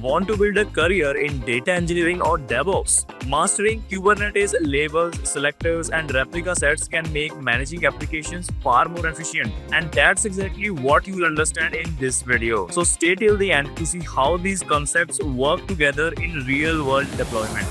Want to build a career in data engineering or DevOps? Mastering Kubernetes labels, selectors, and replica sets can make managing applications far more efficient. And that's exactly what you'll understand in this video. So stay till the end to see how these concepts work together in real-world deployment.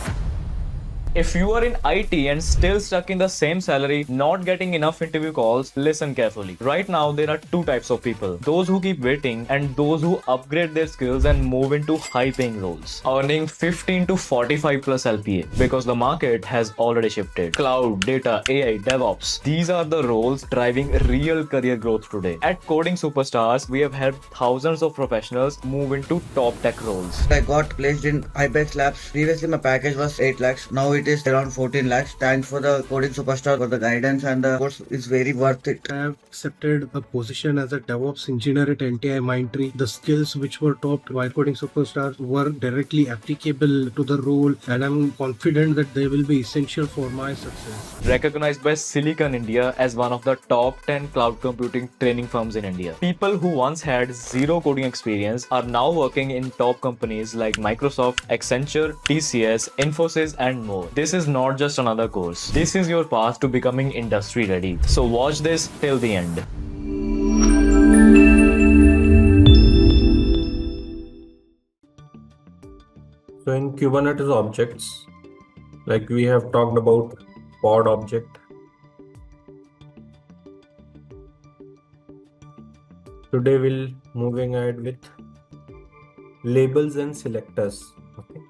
If you are in IT and still stuck in the same salary, not getting enough interview calls, listen carefully. Right now, there are two types of people. Those who keep waiting and those who upgrade their skills and move into high-paying roles, earning 15 to 45 plus LPA because the market has already shifted. Cloud, data, AI, DevOps. These are the roles driving real career growth today. At Coding Superstars, we have helped thousands of professionals move into top tech roles. I got placed in Ibex Labs. Previously, my package was 8 lakhs. Now it is around 14 lakhs. Thanks for the Coding Superstar for the guidance, and the course is very worth it. I have accepted a position as a DevOps engineer at NTI Mindtree. The skills which were taught by Coding Superstars were directly applicable to the role, and I'm confident that they will be essential for my success. Recognized by Silicon India as one of the top 10 cloud computing training firms in India. People who once had zero coding experience are now working in top companies like Microsoft, Accenture, TCS, Infosys, and more. This is not just another course. This is your path to becoming industry ready. So watch this till the end. So in Kubernetes objects, like we have talked about pod object. Today we'll moving ahead with labels and selectors. Okay.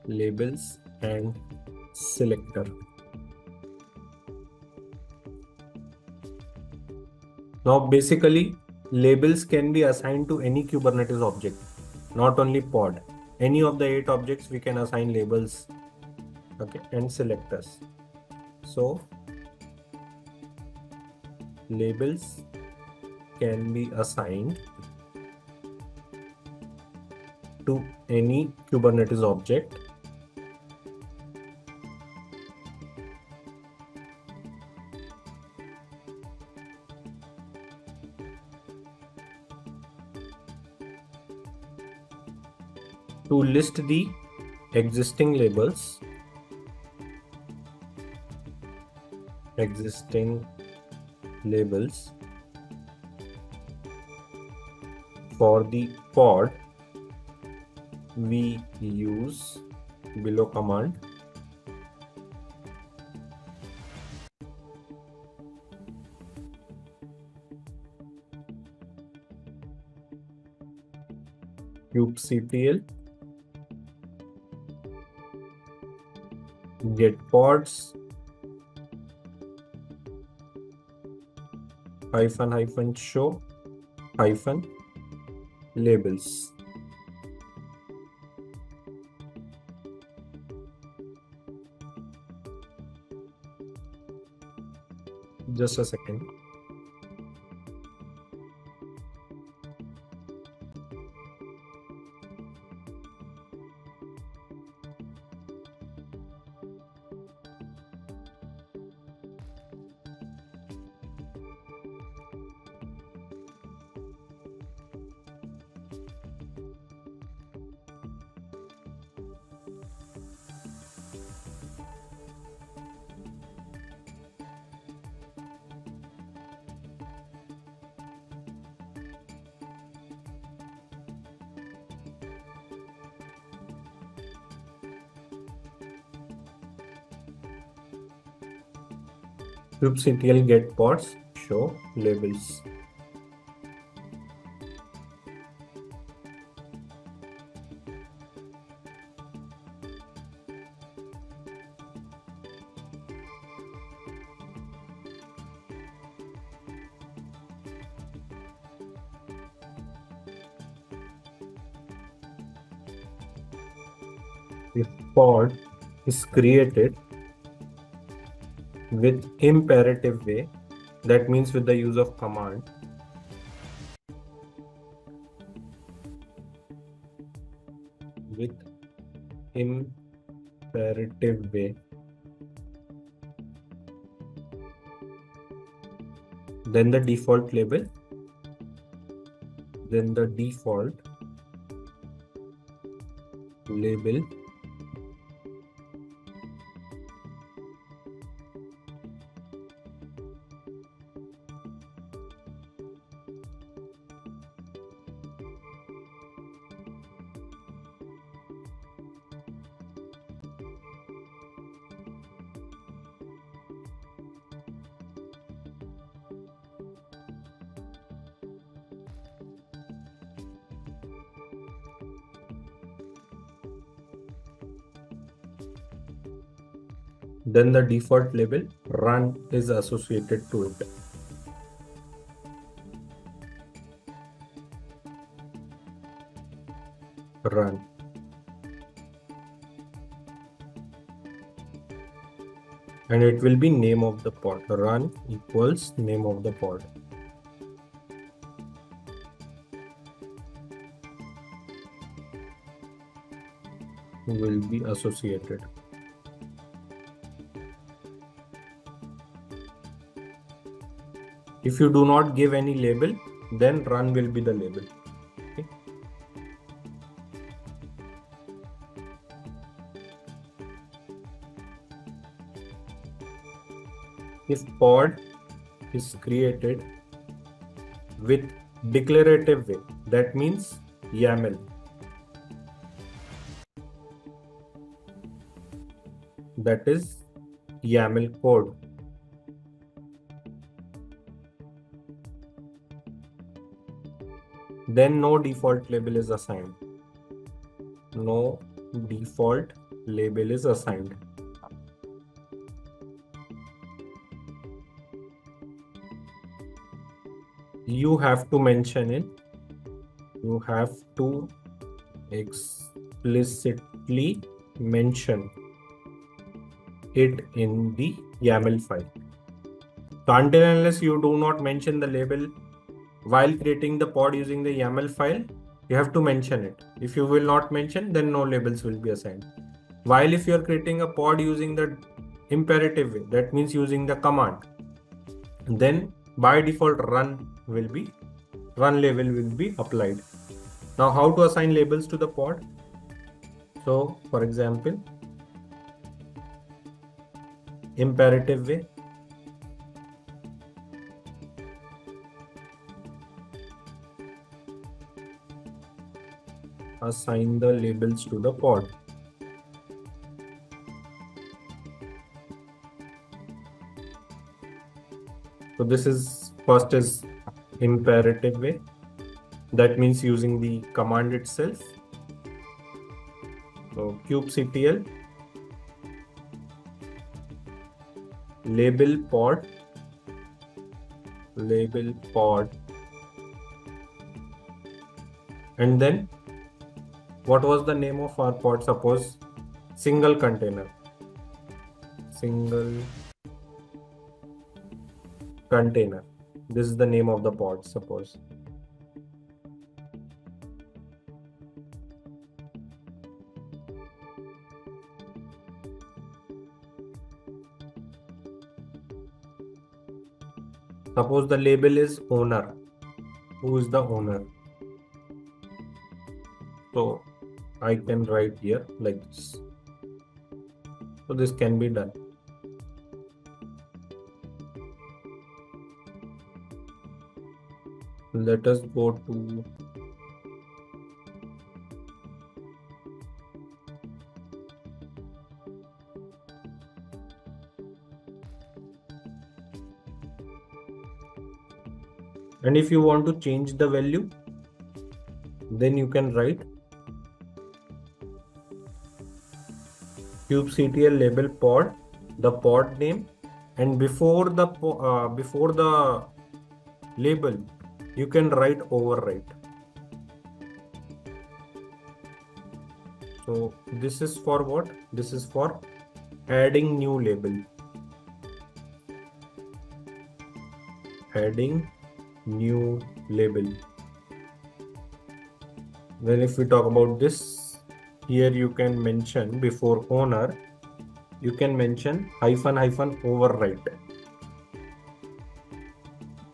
Labels and selector. Now basically labels can be assigned to any Kubernetes object, not only pod. Any of the 8 objects we can assign labels, okay, and selectors. So labels can be assigned to any Kubernetes object to list the existing labels, for the pod. We use below command. kubectl get pods --show -labels. Just a second. kubectl get pods show labels. If pod is created with imperative way, that means with the use of command, with imperative way, then the default label, then the default label, then the default label run is associated to it. Run. And it will be name of the pod. Run equals name of the pod. Will be associated. If you do not give any label, then run will be the label. Okay. If pod is created with declarative way, that means YAML. That is YAML code. Then no default label is assigned. No default label is assigned. You have to mention it. You have to explicitly mention it in the YAML file. So until and unless you do not mention the label while creating the pod using the YAML file, you have to mention it. If you will not mention, then no labels will be assigned. While if you are creating a pod using the imperative way, that means using the command, then by default run label will be applied. Now how to assign labels to the pod? So for example, imperative way, assign the labels to the pod. So this is first is imperative way. That means using the command itself. So kubectl label pod, and then what was the name of our pod? Suppose single container. This is the name of the pod, suppose. Suppose the label is owner. Who is the owner? So I can write here like this. So this can be done. Let us go to and if you want to change the value, then you can write kubectl label pod, the pod name, and before the label you can write overwrite. So this is for what? This is for adding new label. Adding new label. Then if we talk about this, here you can mention before owner, you can mention -- overwrite.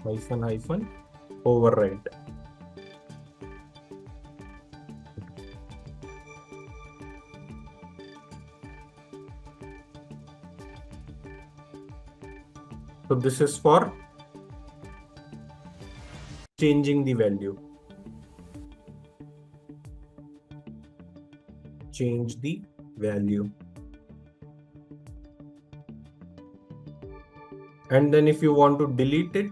hyphen override. So this is for changing the value. Change the value. And then if you want to delete it,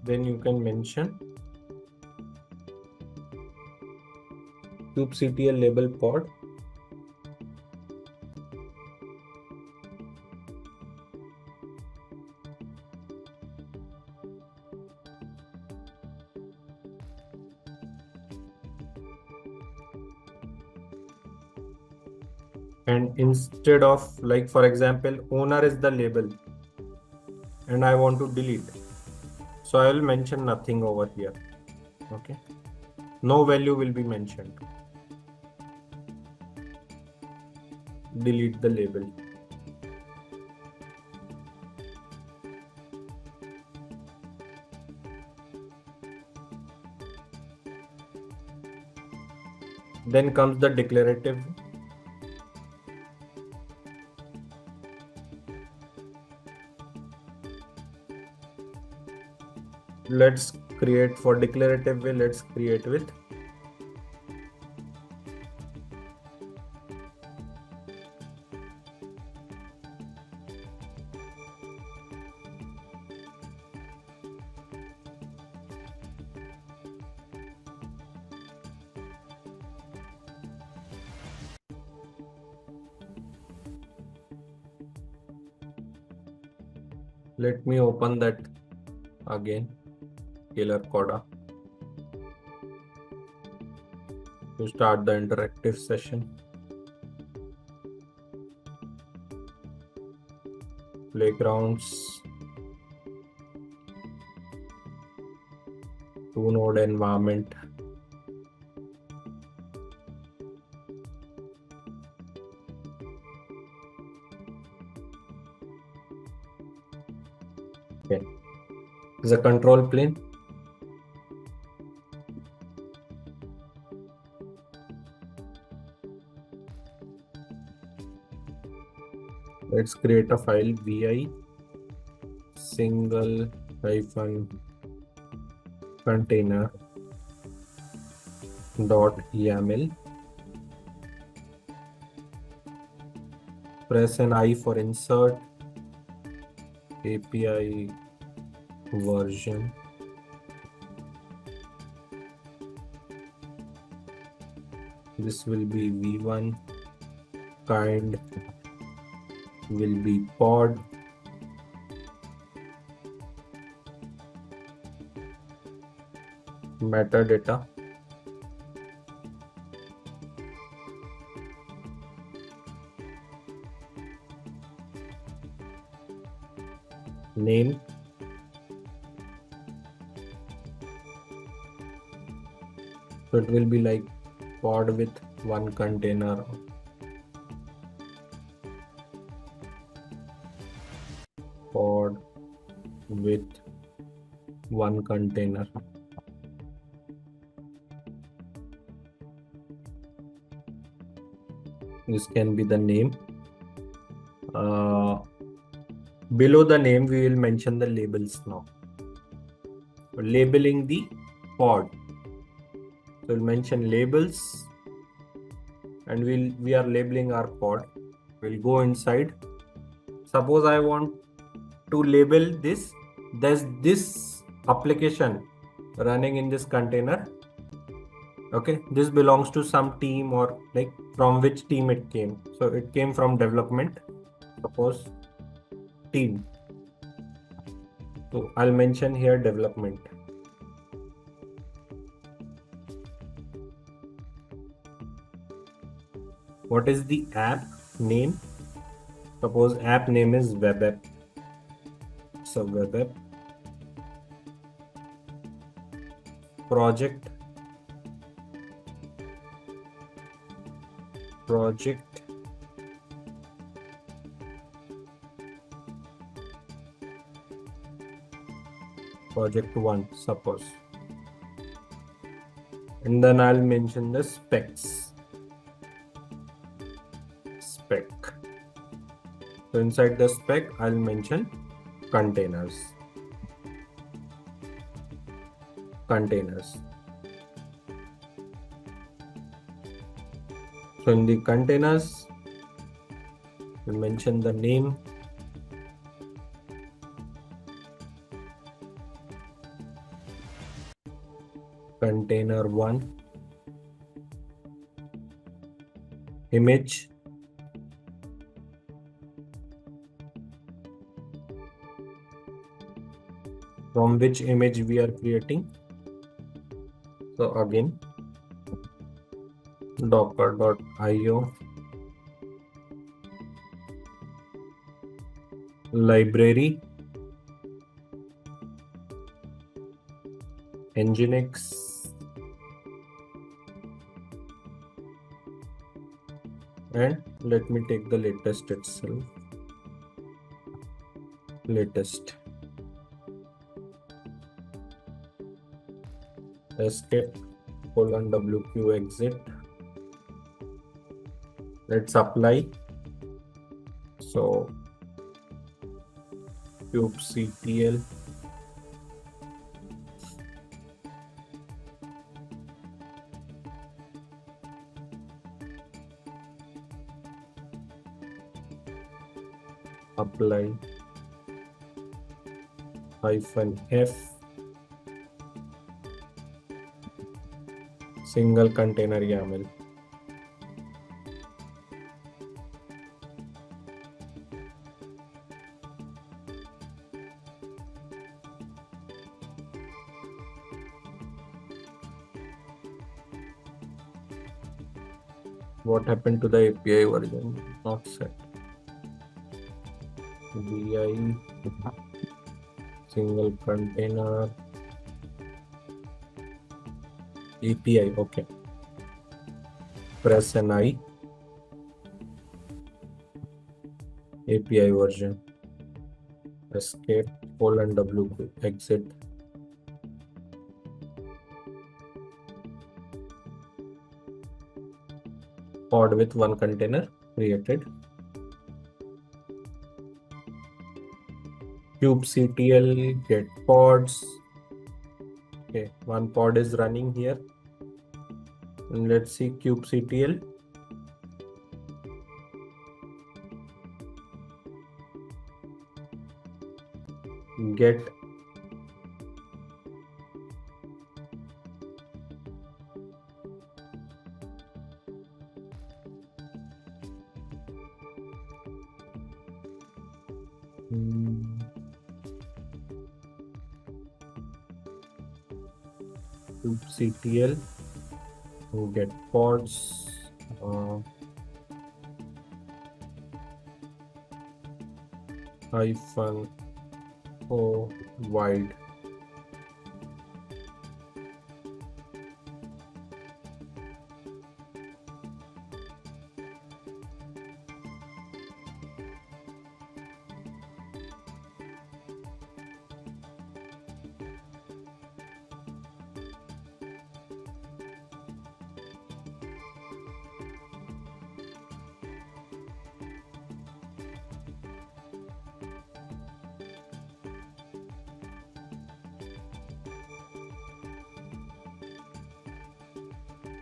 then you can mention kubectl label pod. And instead of, like, for example, owner is the label and I want to delete, so I will mention nothing over here. Okay, no value will be mentioned. Delete the label. Then comes the declarative. Let's create for declarative way, let's create with let me open that again, killer coda, to start the interactive session. Playgrounds, 2-node environment. Okay, this is a control plane. Let's create a file vi single hyphen container dot yaml. Press an I for insert, API version. This will be v1, kind will be pod, metadata, name, so it will be like pod with one container, pod with one container. This can be the name. Below the name we will mention the labels now. Labeling the pod, so we'll mention labels and we are labeling our pod. We'll go inside. Suppose I want to label this, there's this application running in this container. Okay, this belongs to some team, or like from which team it came. So it came from development, suppose team. So I'll mention here development. What is the app name? Suppose app name is web app. So web app. project project 1, suppose, and then I'll mention the spec. So inside the spec I'll mention containers. So in the containers we'll mention the name, container 1, image, from which image we are creating. So again, docker.io library nginx and let me take the latest itself. Latest. Escape :wq exit. Let's apply. So kubectl apply -f single container YAML. What happened to the API version? Not set. BI single container API. Okay. Press an I. API version. Escape :wq exit. Pod with one container created. kubectl get pods. Okay, one pod is running here. And let's see kubectl get kubectl get pods -o wide.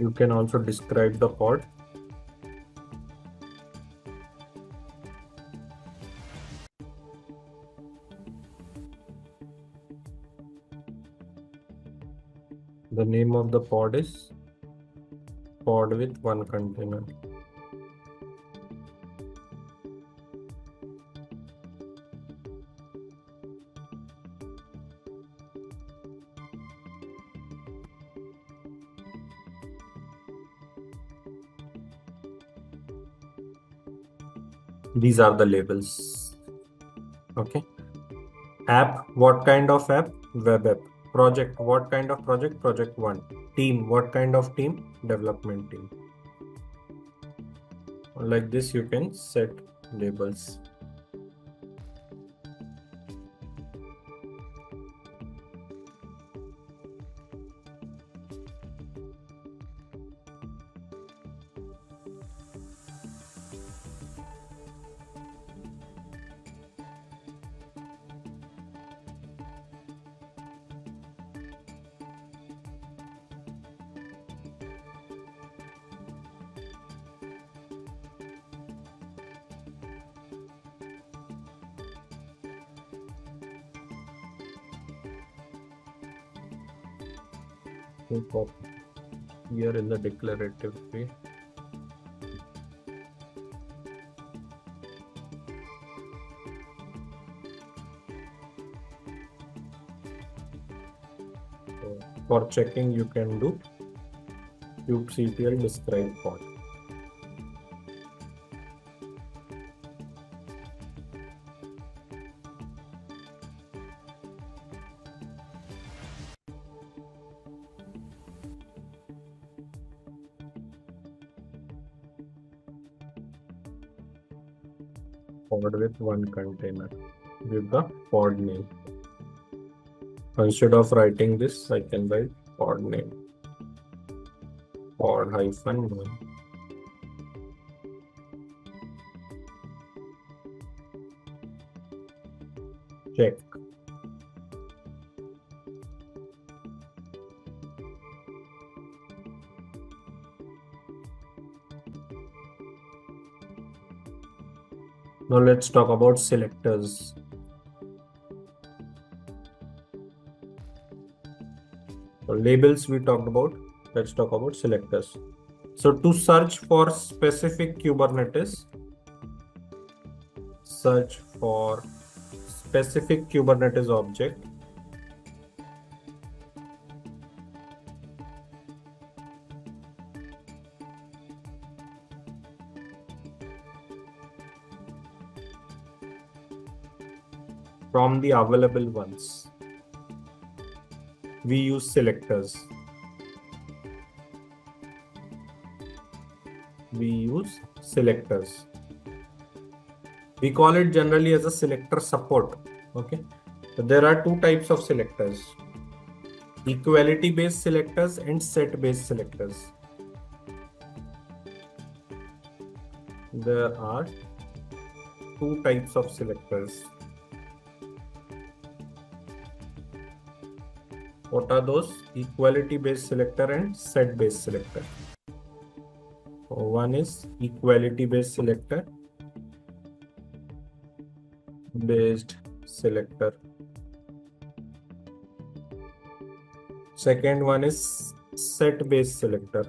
You can also describe the pod. The name of the pod is pod with one container. These are the labels. Okay. App, what kind of app? Web app. Project, what kind of project? Project 1. Team, what kind of team? Development team. Like this you can set labels. Copy here in the declarative way. So for checking, you can do kubectl describe pod. Pod with one container with the pod name. Instead of writing this, I can write pod name, pod hyphen name. Check. Now let's talk about selectors. So labels we talked about. Let's talk about selectors. So to search for specific Kubernetes, search for specific Kubernetes object. From the available ones, we use selectors. We call it generally as a selector support. Okay. So there are two types of selectors: equality based selectors and set based selectors. There are two types of selectors. What are those? Equality based selector and set based selector. So one is equality based selector. Second one is set based selector.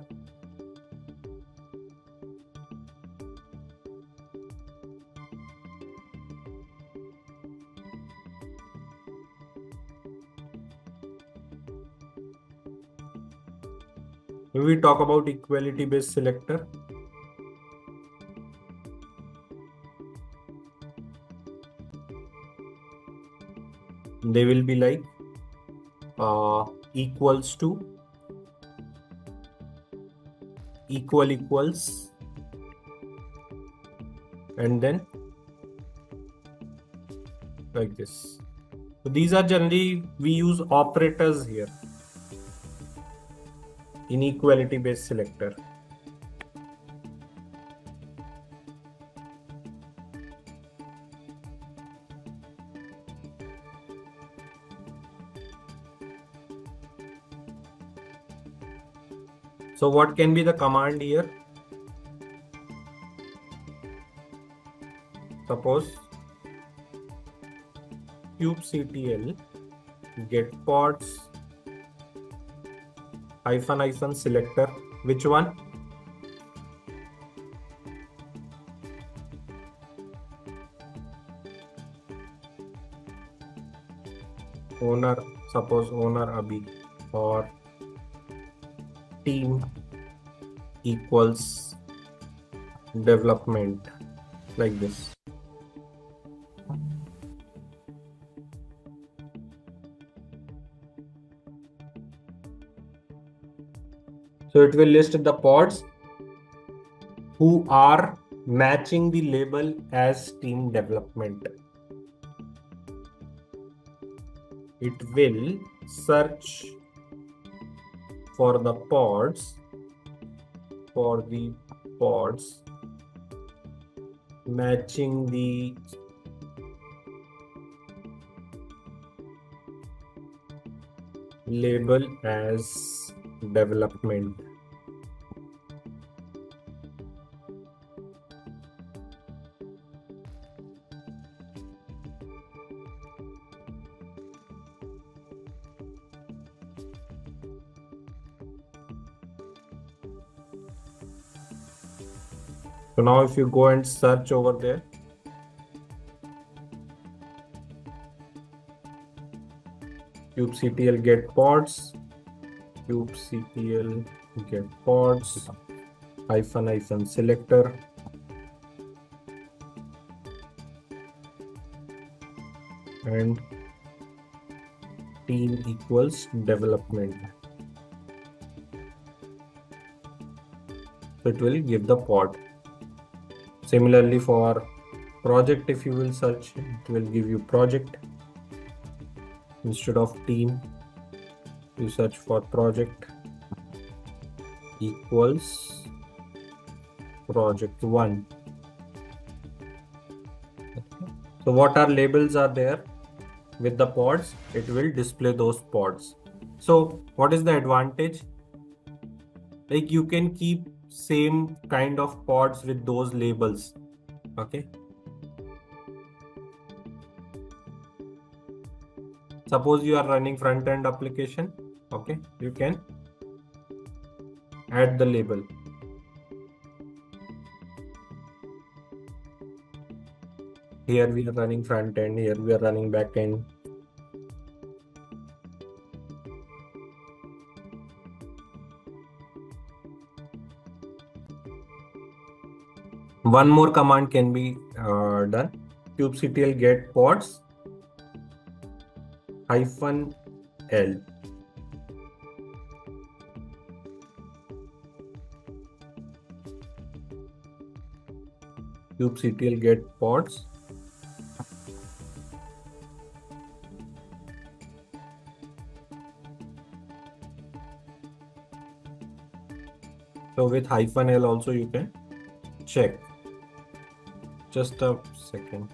When we talk about equality based selector, they will be like equals to, equals, and then like this. So these are generally, we use operators here in equality based selector. So what can be the command here? Suppose kubectl get pods hyphen selector. Which one? Owner, suppose owner Abhi, or team equals development, like this. So it will list the pods who are matching the label as team development. It will search for the pods matching the label as development. So now if you go and search over there, kubectl get pods, kubectl get pods, -- selector, and team equals development. So it will give the pod. Similarly for project, if you will search, it will give you project. Instead of team, you search for project equals project 1. So what are labels are there with the pods? It will display those pods. So what is the advantage? Like you can keep same kind of pods with those labels. Okay. Suppose you are running front-end application. Okay, you can add the label. Here we are running front end, here we are running back end. One more command can be done. kubectl get pods -l. kubectl get pods so with -l also you can check. Just a second.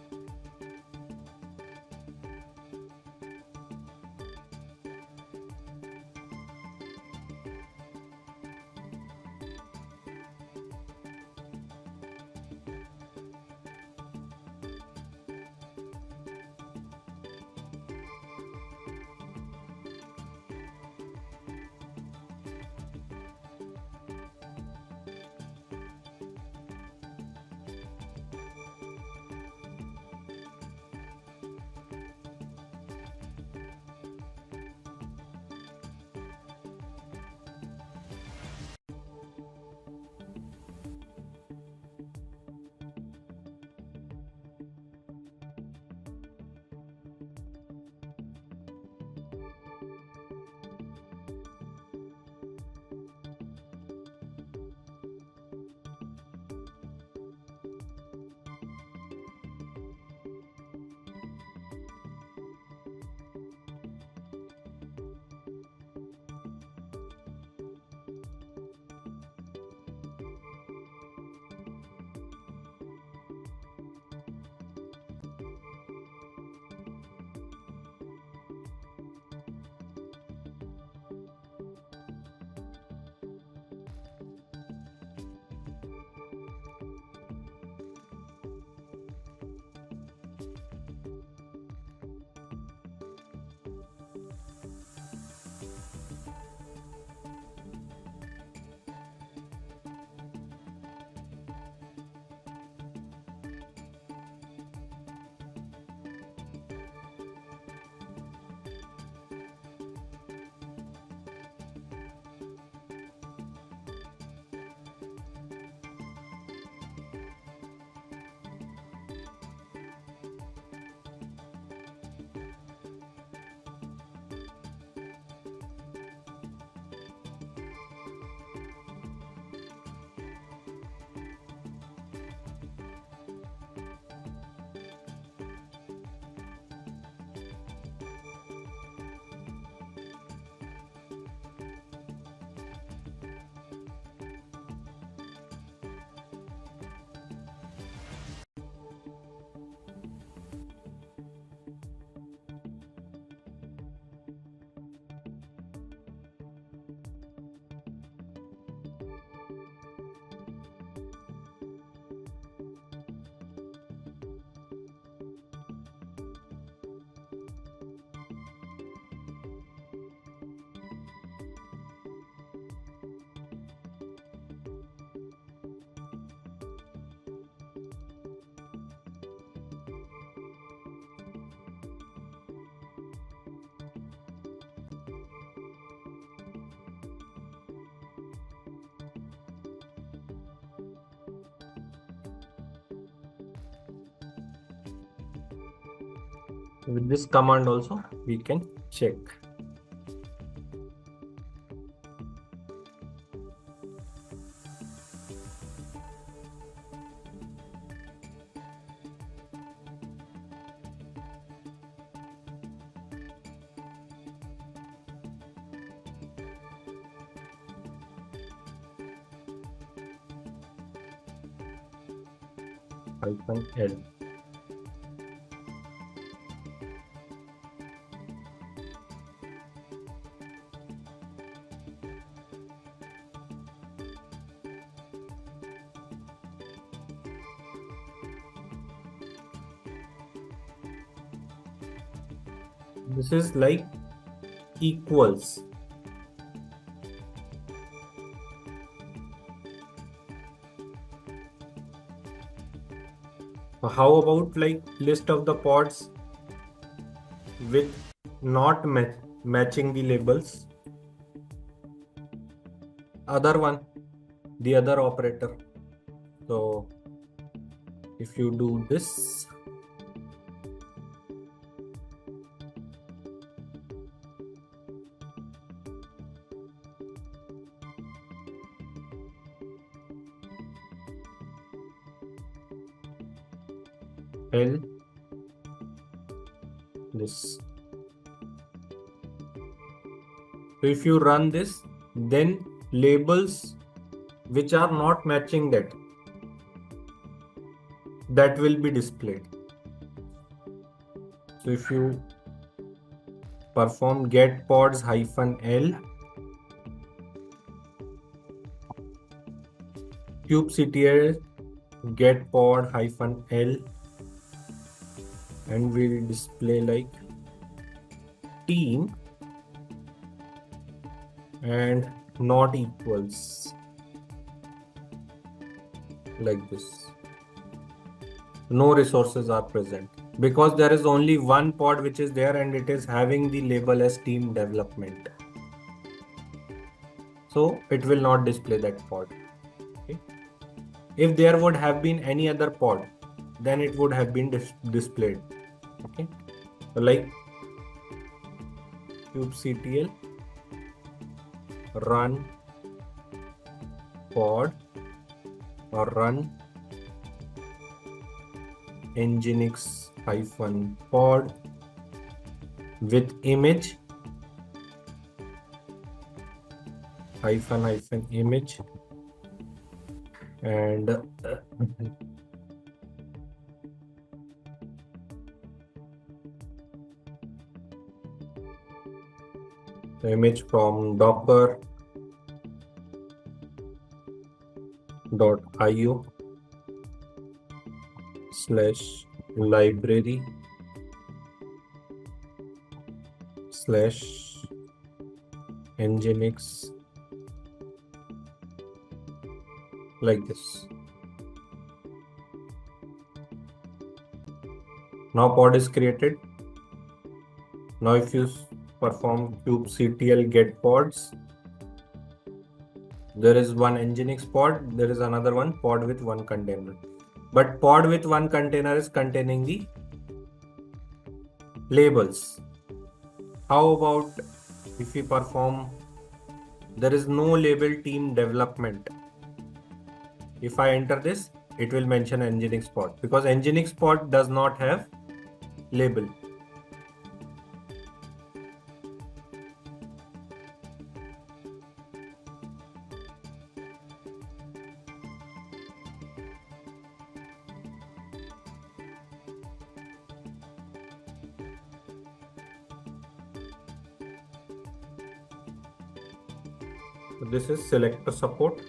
With this command also we can check. -L. This is like equals. How about like list of the pods with not matching the labels? Other one, the other operator. So if you do this, L, this. So if you run this, then labels which are not matching that will be displayed. So if you perform get pods -L kubectl get pod -L, and we'll display like team and not equals, like this. No resources are present because there is only one pod which is there and it is having the label as team development. So it will not display that pod. Okay. If there would have been any other pod, then it would have been displayed. Okay. So like kubectl run pod or run nginx-pod with image -image and the image from docker.io /library /nginx, like this. Now pod is created. Now if you perform kubectl get pods, there is one nginx pod, there is another one pod with one container. But pod with one container is containing the labels. How about if we perform, there is no label team development. If I enter this, it will mention nginx pod because nginx pod does not have label. So this is selector support.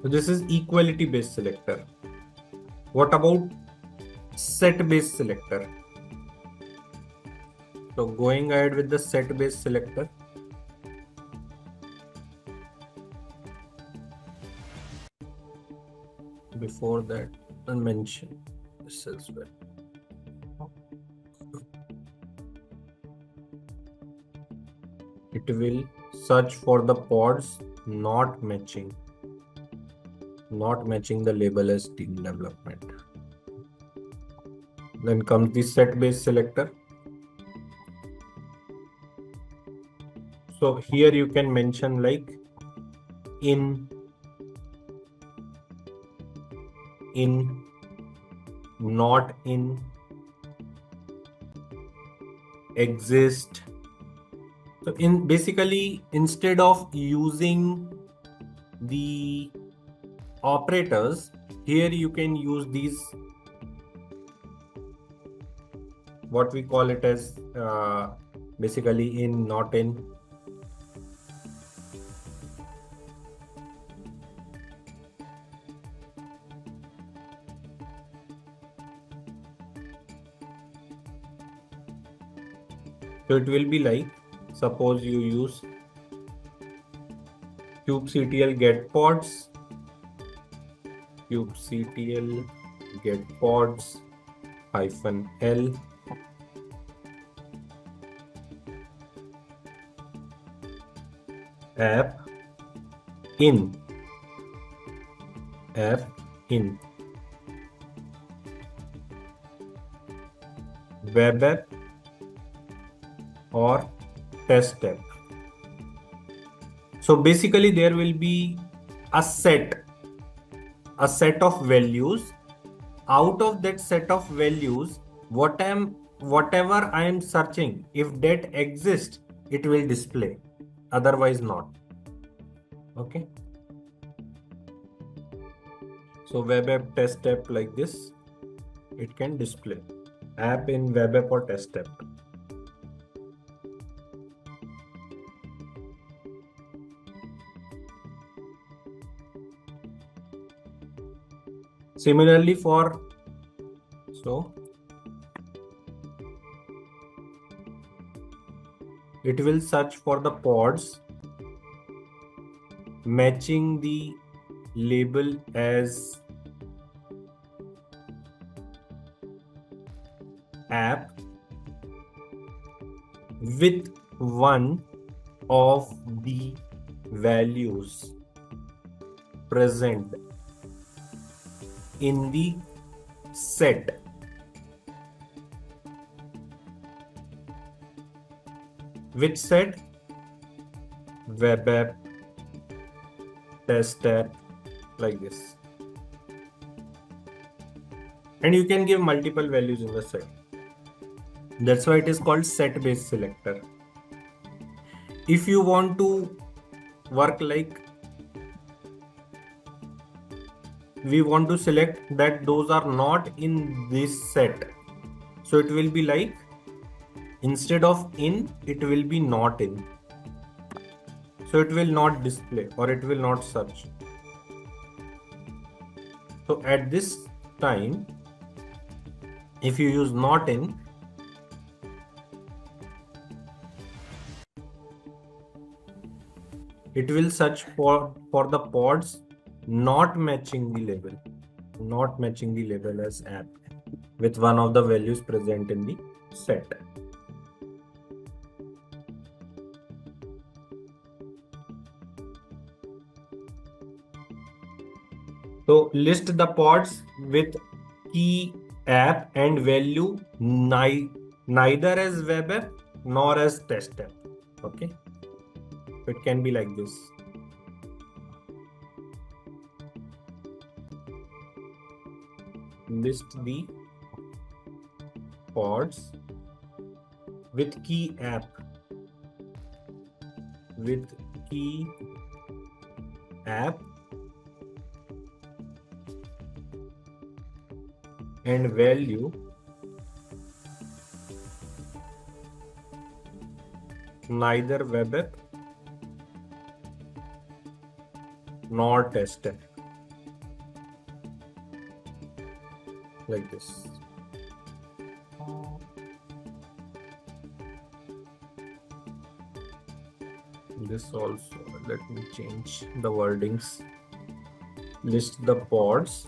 So this is equality based selector. What about set based selector? So going ahead with the set based selector. Before that, I'll mention this as well. It will search for the pods not matching the label as team development. Then comes the set-based selector. So here you can mention like in, not in, exist. So in basically, instead of using the operators, here you can use these, what we call it as basically in, not in. So it will be like, suppose you use kubectl get pods, kubectl get pods -l, app in, web app or test app. So basically there will be a set of values. Out of that set of values, whatever I am searching, if that exists, it will display, otherwise not. Okay. So web app, test app, like this, it can display app in web app or test app. Similarly for, so it will search for the pods matching the label as app with one of the values present in the set. Which set? Web app, test app, like this. And you can give multiple values in the set. That's why it is called set-based selector. If you want to work like, we want to select that those are not in this set, so it will be like, instead of in, it will be not in. So it will not display or it will not search. So at this time, if you use not in, it will search for the pods not matching the label as app with one of the values present in the set. So list the pods with key app and value neither as web app nor as test app. Okay, it can be like this. List the pods with key app, and value neither web app nor test app, like this. This also, let me change the wordings. List the pods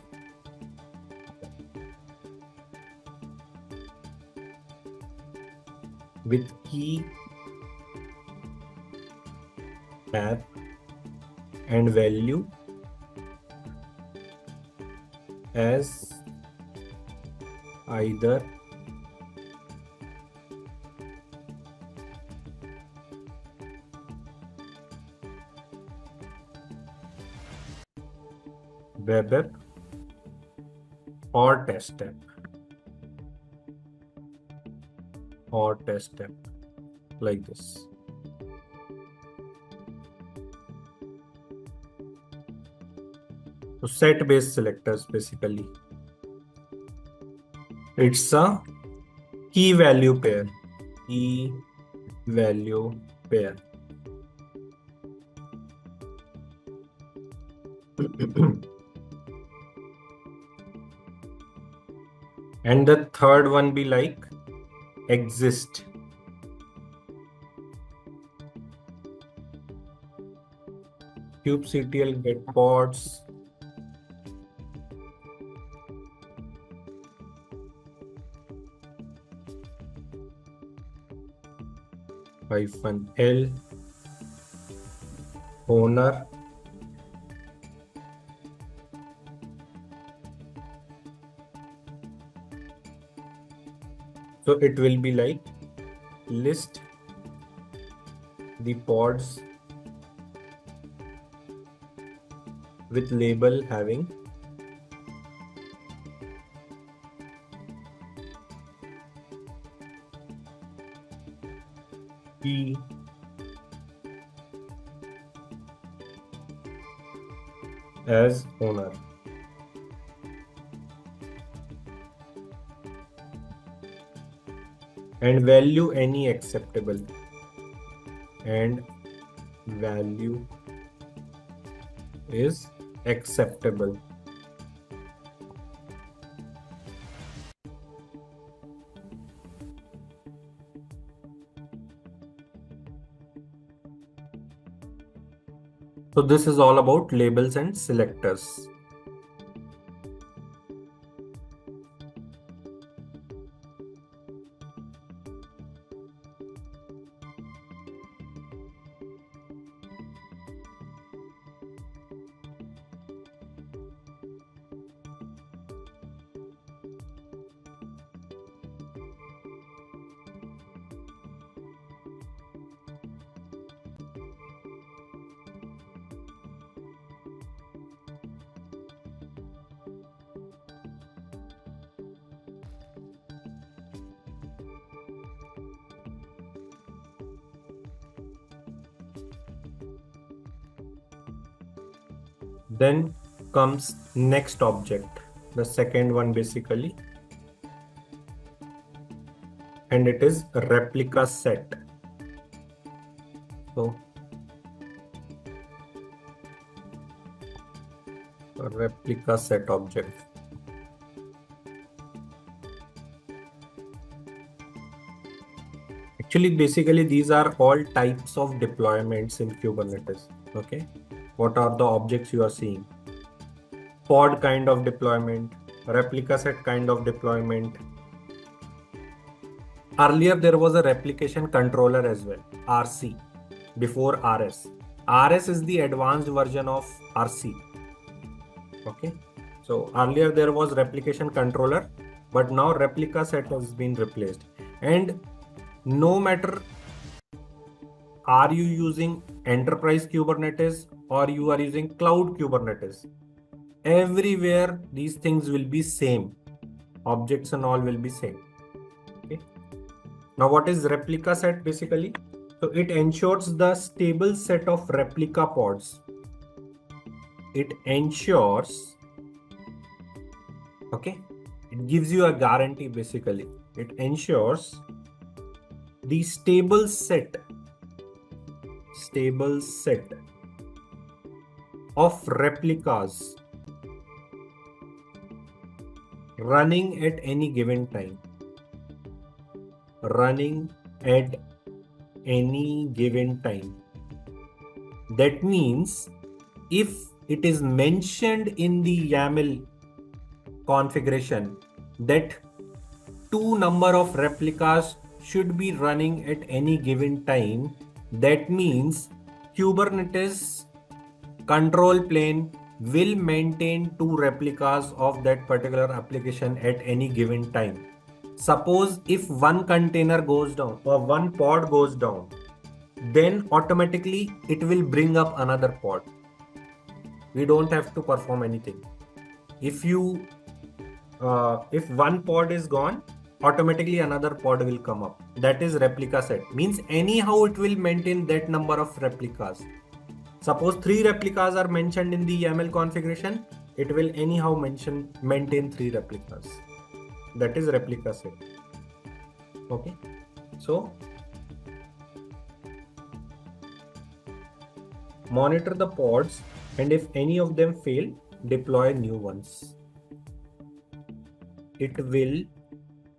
with key app and value as either web app or test app like this. So set based selectors, basically it's a key value pair. And the third one be like exist. kubectl get pods. -l owner so it will be like list the pods with label having key as owner. And value any acceptable, and value is acceptable. So this is all about labels and selectors. Then comes next object, the second one basically, and it is a replica set. So a replica set object. Actually, basically these are all types of deployments in Kubernetes. Okay. What are the objects you are seeing? Pod kind of deployment, replica set kind of deployment. Earlier, there was a replication controller as well, RC, before RS. RS is the advanced version of RC. Okay. So earlier there was replication controller, but now replica set has been replaced. And no matter are you using enterprise Kubernetes or you are using cloud Kubernetes, everywhere these things will be same. Objects and all will be same. Okay. Now what is replica set basically? So it ensures the stable set of replica pods. It ensures, okay, it gives you a guarantee basically. It ensures the stable set of replicas running at any given time. That means if it is mentioned in the YAML configuration that 2 number of replicas should be running at any given time, that means Kubernetes control plane will maintain 2 replicas of that particular application at any given time. Suppose if one container goes down or one pod goes down, then automatically it will bring up another pod. We don't have to perform anything. if you if one pod is gone, automatically another pod will come up. That is replica set. Means anyhow it will maintain that number of replicas. Suppose 3 replicas are mentioned in the YAML configuration, it will anyhow maintain 3 replicas. That is replica set. Okay. So monitor the pods, and if any of them fail, deploy new ones. It will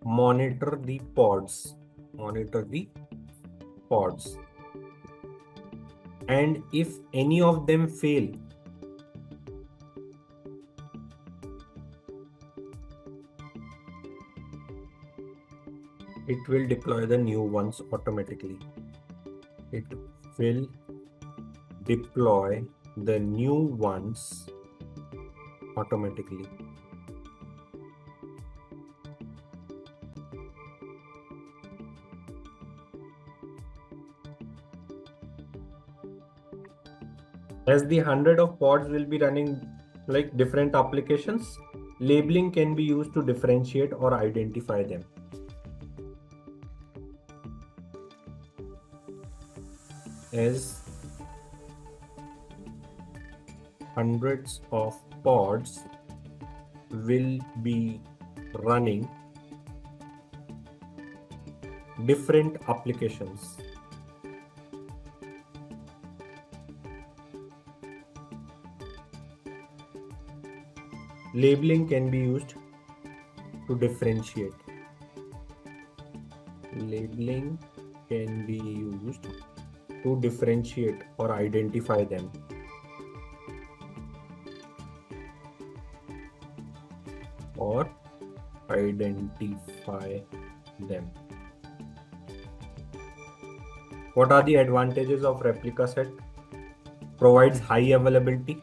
monitor the pods. And if any of them fail, it will deploy the new ones automatically. It will deploy the new ones automatically. As the 100 of pods will be running like different applications, labeling can be used to differentiate or identify them. As hundreds of pods will be running different applications. Labeling can be used to differentiate. Labeling can be used to differentiate or identify them. Or identify them. What are the advantages of replica set? Provides high availability.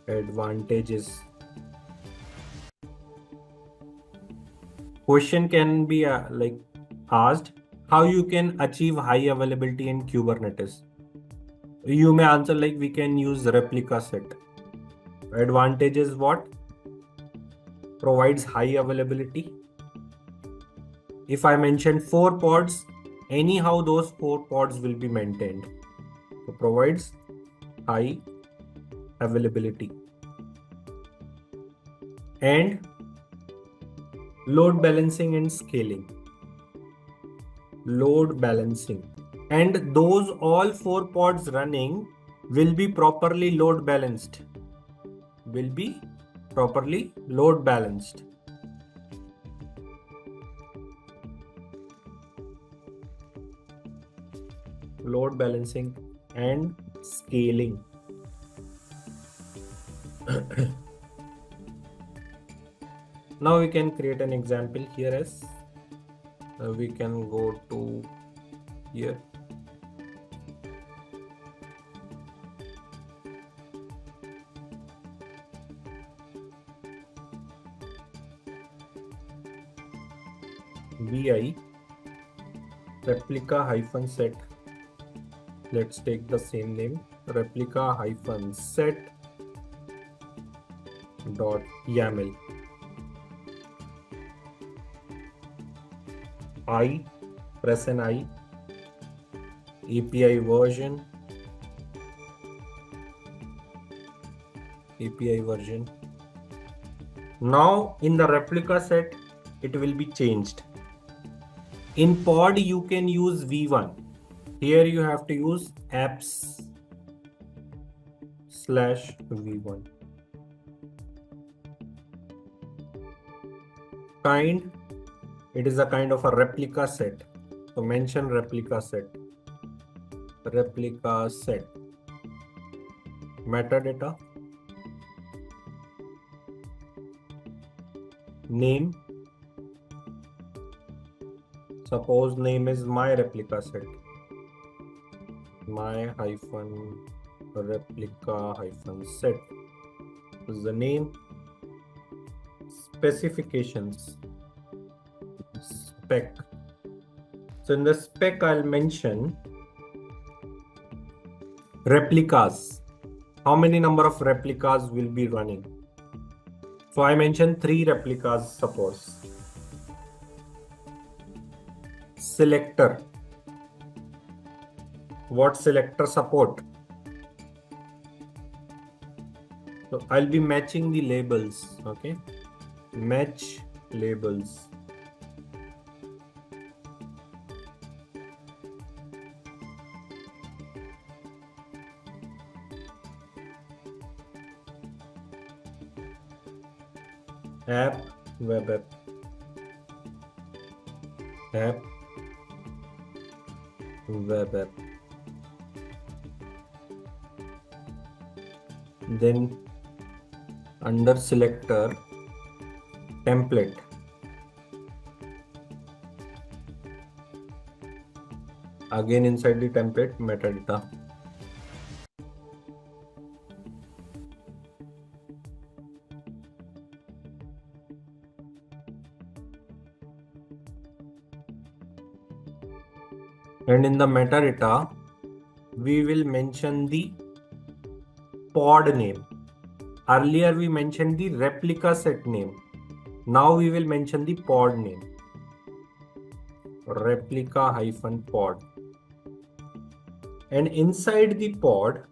Advantages. Question can be asked, how you can achieve high availability in Kubernetes? You may answer like we can use replica set. Advantages what? Provides high availability. If I mention 4 pods, anyhow those 4 pods will be maintained. So provides high availability. And load balancing and scaling. Load balancing. And those all 4 pods running will be properly load balanced. Load balancing and scaling. Now we can create an example here as we can go to here. vi replica-set. Let's take the same name, replica-set .yaml. Press an I, API version. Now in the replica set, it will be changed. In pod, you can use v1. Here you have to use apps/v1. Kind, it is a kind of a replica set. So mention replica set. Metadata. Name. Suppose name is my replica set. My-replica-set is the name. Specifications. Spec. So in the spec, I'll mention replicas. how many number of replicas will be running? So I mentioned 3 replicas, suppose. Selector. What selector support? So I'll be matching the labels. Okay. Match labels. App, web app. App, web app. Then under selector, template. Again inside the template, metadata. And in the metadata, we will mention the pod name. Earlier we mentioned the replica set name. Now we will mention the pod name. Replica-pod. And inside the pod,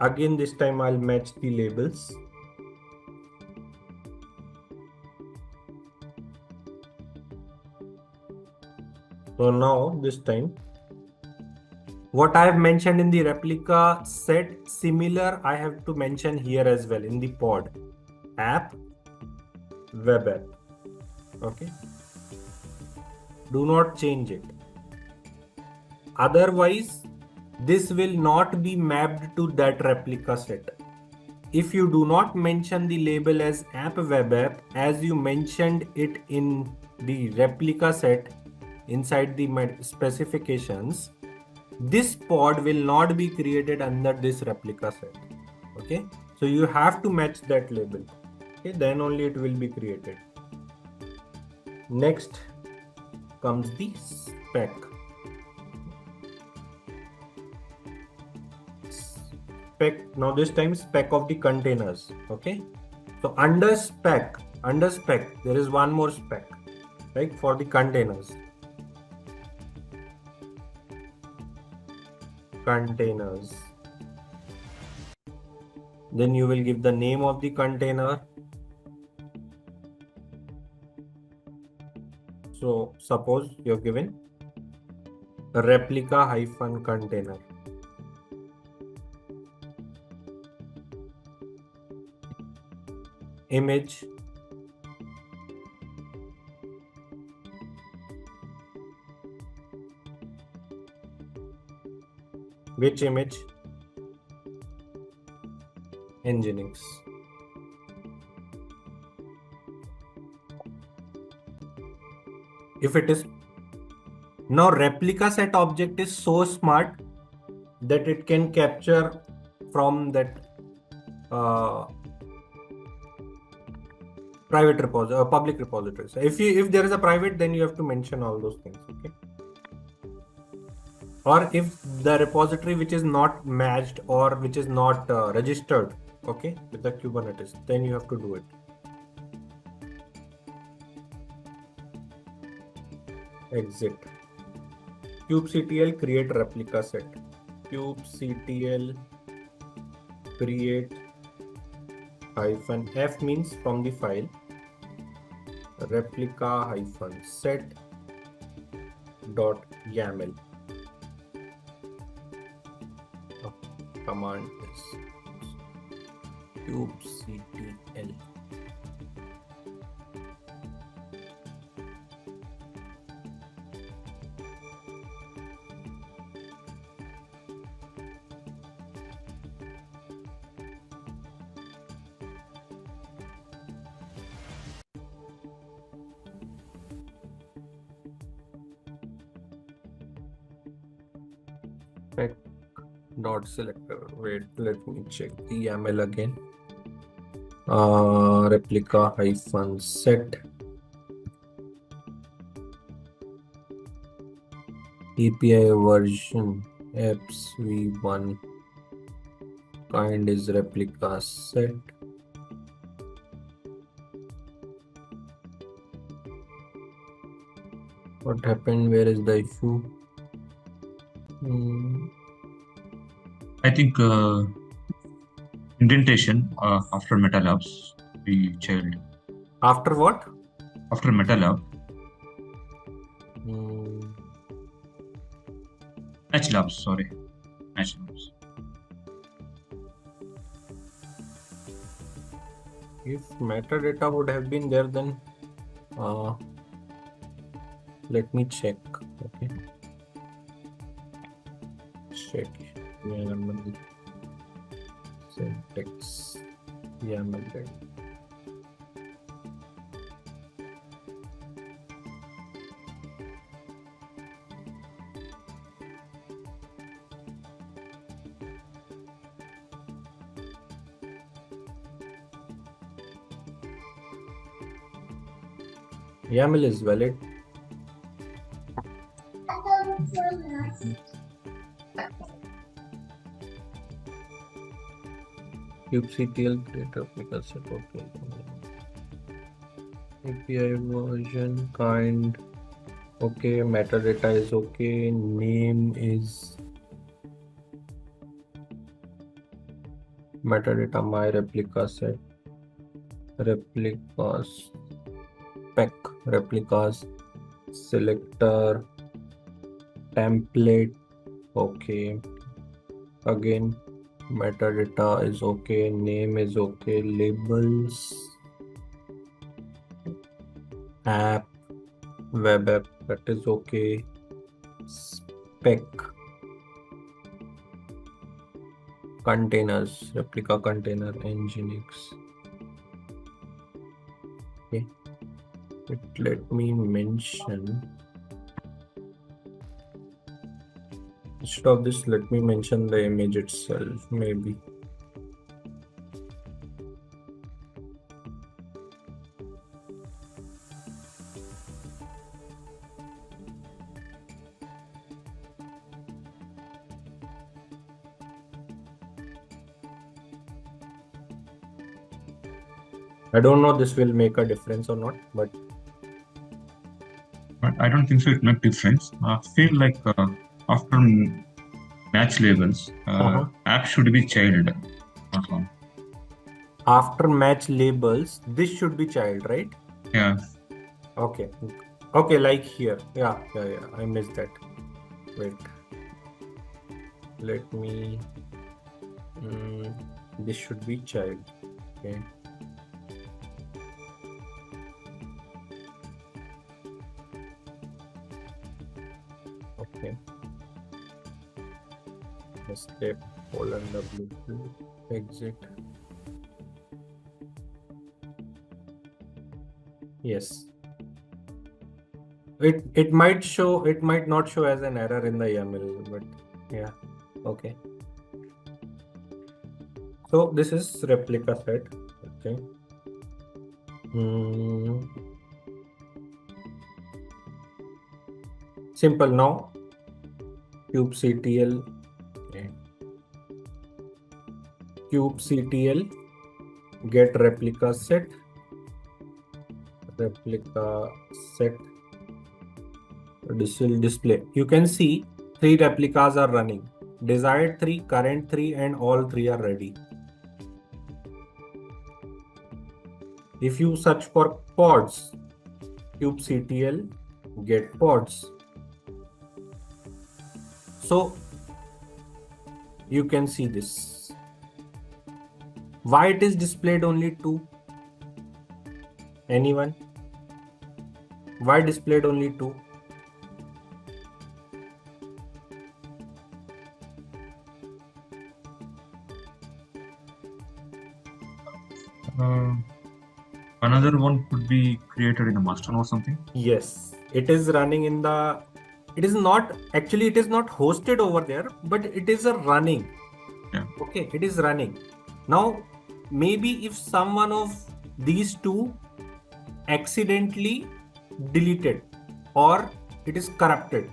again this time I'll match the labels. So now this time, what I have mentioned in the replica set, similar I have to mention here as well in the pod. App, web app. Okay. Do not change it. Otherwise, this will not be mapped to that replica set. If you do not mention the label as app web app as you mentioned it in the replica set inside the specifications, this pod will not be created under this replica set. Okay, so you have to match that label. Okay, then only it will be created. Next comes the spec. Now this time spec of the containers. Okay, so under spec there is one more spec, right, for the containers. Then you will give the name of the container. So suppose you're given a replica-container. Image, which image? Nginx. If it is now, replica set object is so smart that it can capture from that private repository or public repository. So if there is a private, then you have to mention all those things. Okay. Or if the repository which is not matched or which is not registered, okay, with the Kubernetes, then you have to do it. Exit. kubectl create replica set. kubectl create -f means from the file, replica-set .yaml. Command is kubectl. Spec.selector. Wait, let me check the YAML again. Replica-set API version apps v1 kind is replica set. What happened? Where is the issue? I think indentation after MetaLabs we child. After what? After MetaLab, Match Labs, sorry. Match Labs. If metadata would have been there, then let me check. Okay. Check YAML syntax YAML data. YAML is valid. kubectl create replica set. Okay. API version kind. Okay. Metadata is okay. Name is metadata my replica set. Replicas spec replicas selector template. Okay. Again, metadata is okay, name is okay, labels, app, web app, that is okay, spec, containers, replica container, nginx. Okay. Let me mention, instead of this, let me mention the image itself, maybe. I don't know this will make a difference or not, but I don't think so. It makes difference. I feel like after match labels, app should be child. After match labels, this should be child, right? Yeah. Okay. Okay, like here. Yeah. I missed that. Wait. Let me. This should be child. Okay. Okay. Escape, :w2, exit. Yes. It might show, it might not show as an error in the YAML, but yeah. Okay. So this is replica set. Okay. Simple now. kubectl. Okay. kubectl get replica set. Replica set. This will display. You can see 3 replicas are running. Desired 3, current 3, and all 3 are ready. If you search for pods, kubectl get pods. So you can see this. Why it is displayed only 2? Anyone? Why displayed only 2? Another one could be created in a master or something. Yes, it is running in the. It is not actually. It is not hosted over there, but it is a running. Yeah. Okay, it is running. Now, maybe if someone of these two accidentally deleted or it is corrupted,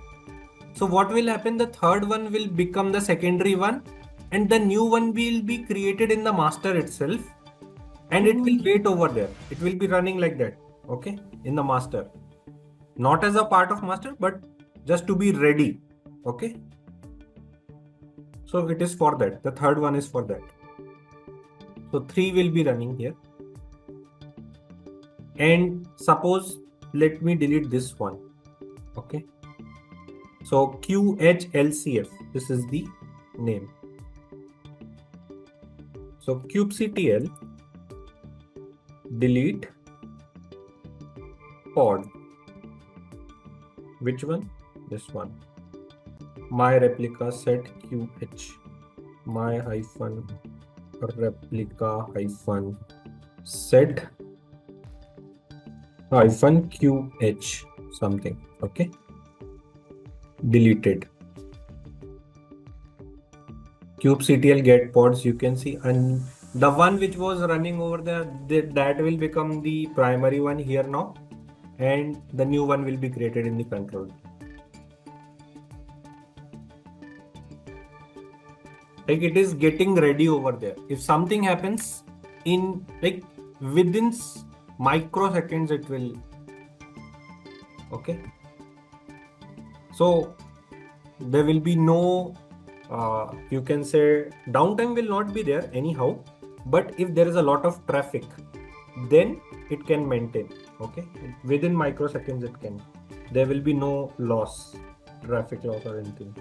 So what will happen? The third one will become the secondary one, and the new one will be created in the master itself, and it will wait over there. It will be running like that, okay, in the master. Not as a part of master, but just to be ready, okay. So it is for that. The third one is for that. So 3 will be running here. And suppose, let me delete this one, okay. So QHLCF, this is the name. So kubectl delete pod. Which one? This one. My replica set QH. My hyphen replica hyphen set hyphen QH something, okay. Deleted. kubectl get pods, you can see, and the one which was running over there, that will become the primary one here now, and the new one will be created in the control. Like it is getting ready over there. If something happens in like within microseconds, it will, okay. So there will be no you can say downtime will not be there anyhow, but if there is a lot of traffic, then it can maintain, okay. Within microseconds it can, there will be no loss, traffic loss or anything.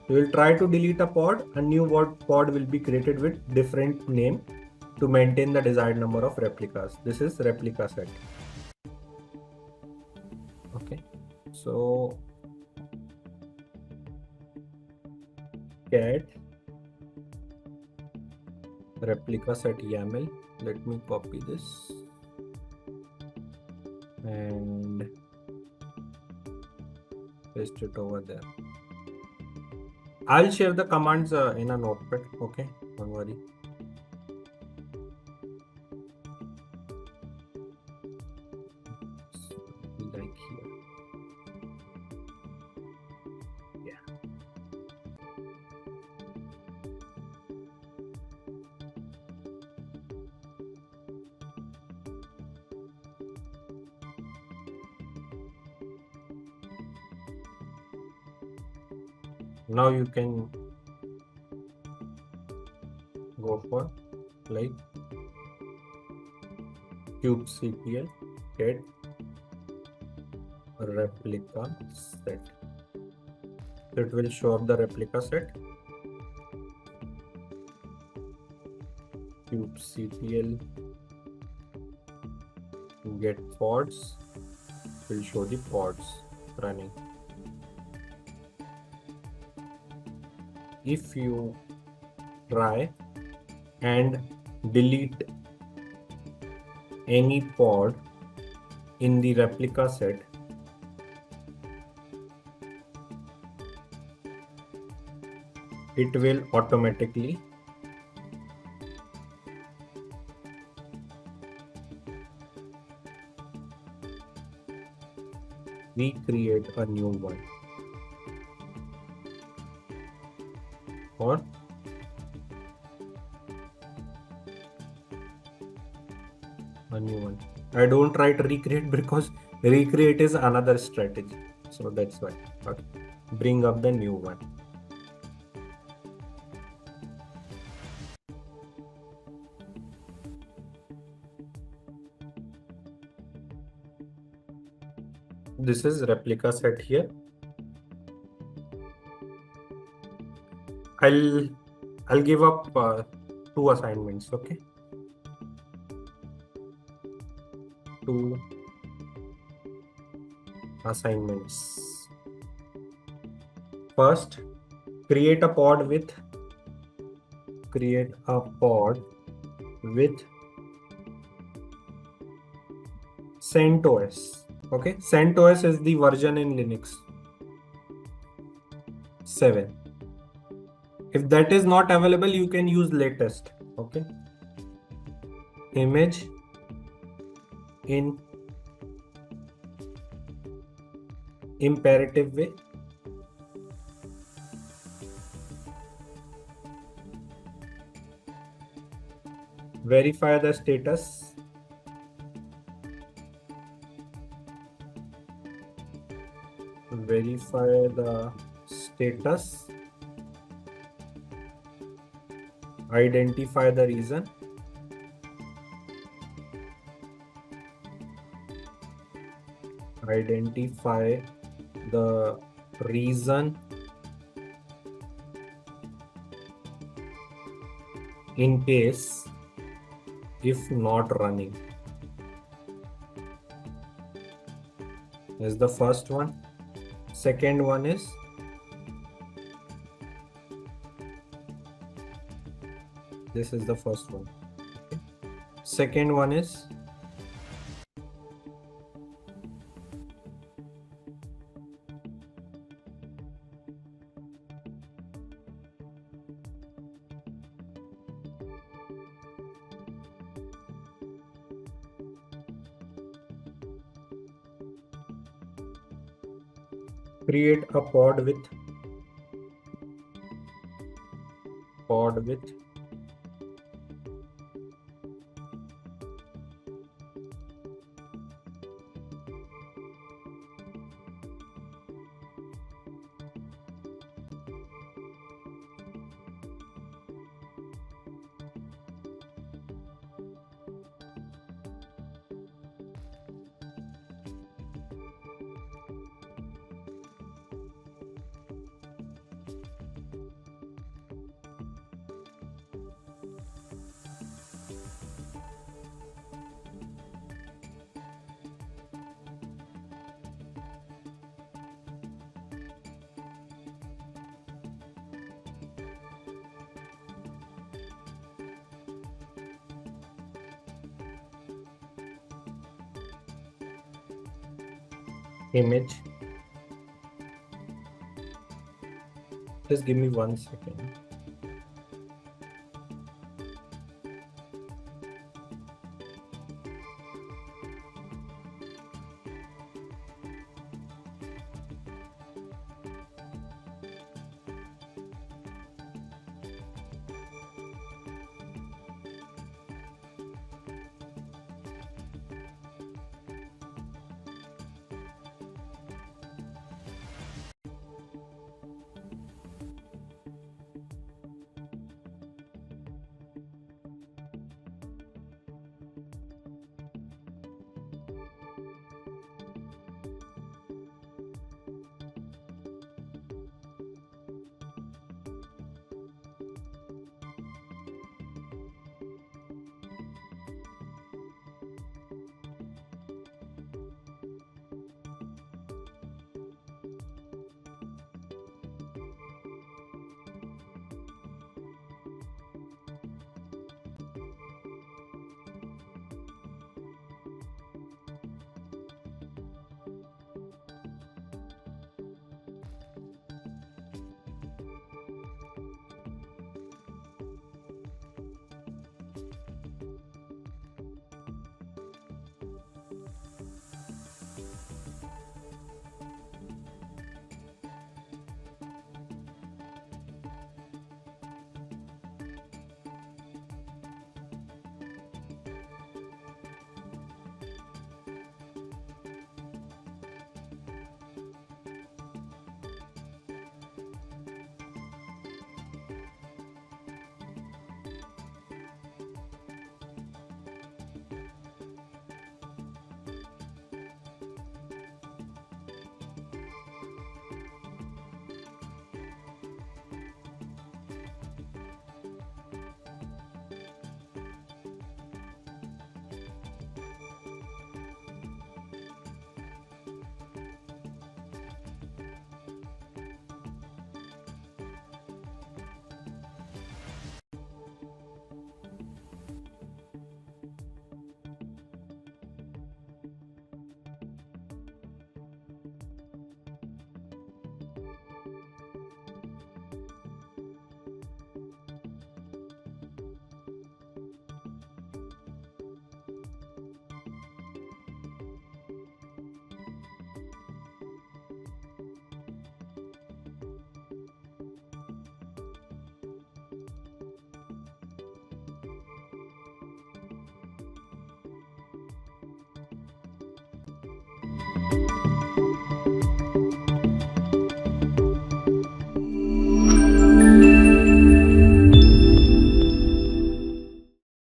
We will try to delete a pod. A new pod will be created with different name to maintain the desired number of replicas. This is replica set, okay. So cat replica set YAML. Let me copy this and paste it over there. I'll share the commands in a notepad, okay, don't worry. Like here. Yeah. Now you can go for like kubectl get replica set. It will show up the replica set. Kubectl get pods will show the pods running. If you try and delete any pod in the replica set, it will automatically recreate a new one. Or a new one. I don't write recreate because recreate is another strategy. So that's why. Okay. Bring up the new one. This is replica set here. I'll give up 2 assignments, okay? 2 assignments. First, create a pod with CentOS. Okay, CentOS is the version in Linux 7. If that is not available, you can use latest. Okay, image in imperative way. Verify the status. Verify the status. Identify the reason. Identify the reason in case if not running. Is the first one. Second one is this is the first one. Okay. Second one is create a pod with image. Just give me 1 second.